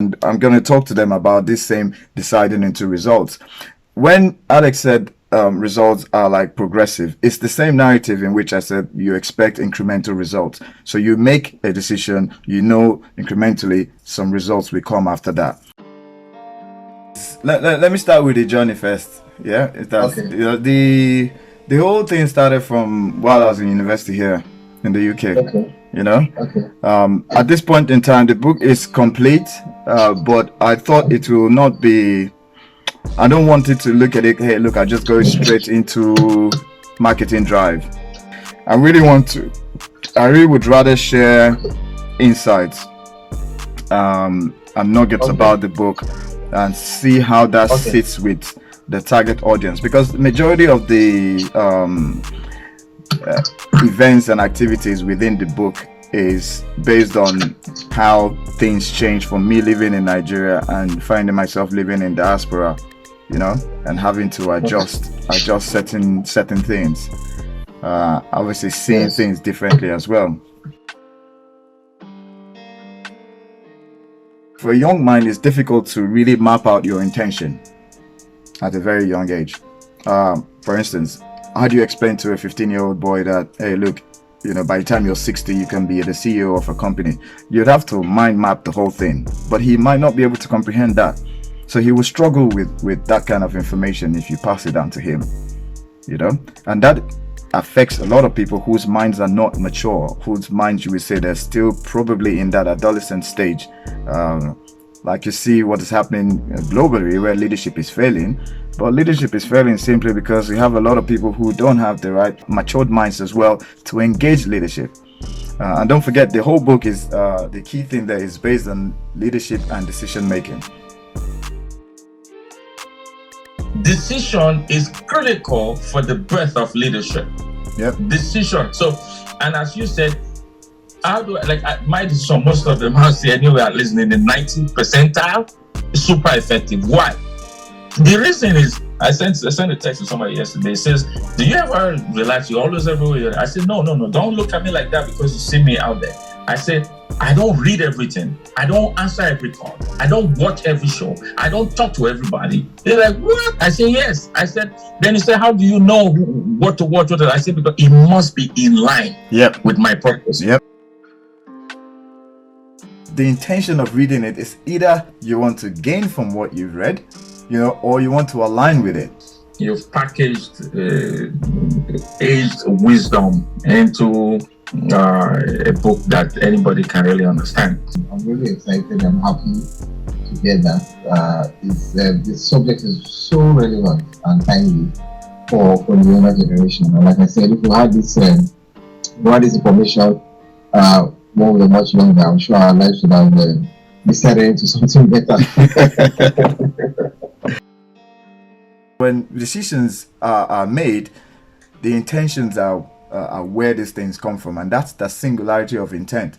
And I'm going to talk to them about this same deciding into results. When Alex said results are like progressive, it's the same narrative in which I said you expect incremental results. So you make a decision, you know incrementally some results will come after that. Let me start with the journey first. Yeah, it has, Okay. the whole thing started from while I was in university here in the UK. Okay. You know, Okay. at this point in time, the book is complete, but I thought it will not be. I don't want it to look at it. Hey, look, I just go straight into marketing drive. I really want to. I really would rather share insights and nuggets Okay. about the book and see how that Okay. sits with the target audience, because the majority of the uh, events and activities within the book is based on how things change for me living in Nigeria and finding myself living in diaspora, and having to adjust certain things. Obviously, seeing Yes. things differently as well. For a young mind, it's difficult to really map out your intention at a very young age. For instance, how do you explain to a 15-year-old boy that, hey, look, by the time you're 60, you can be the CEO of a company? You'd have to mind map the whole thing, but he might not be able to comprehend that. So he will struggle with that kind of information if you pass it on to him, and that affects a lot of people whose minds are not mature, whose minds you would say they're still probably in that adolescent stage. Like you see what is happening globally where leadership is failing, but leadership is failing simply because we have a lot of people who don't have the right matured minds as well to engage leadership. And don't forget, the whole book is the key thing there is based on leadership and decision making. Decision is critical for the breadth of leadership. Yep. Decision. So, and as you said, how do my decision? Most of them, I see anywhere at least in the 90th percentile, super effective. Why? The reason is I sent a text to somebody yesterday. It says, "Do you ever relax? You always everywhere." I said, "No. Don't look at me like that because you see me out there." I said, "I don't read everything. I don't answer every call. I don't watch every show. I don't talk to everybody." They're like, "What?" I said, "Yes." I said, then he said, "How do you know what to watch?" I said, "Because it must be in line with my purpose." Yep. The intention of reading it is either you want to gain from what you've read, or you want to align with it. You've packaged aged wisdom into a book that anybody can really understand. I'm really excited. I'm happy to hear that. This subject is so relevant and timely for the younger generation. And like I said, if we had this information when we were much younger, I'm sure our lives would have decided into something better. When decisions are made, the intentions are where these things come from, and that's the singularity of intent.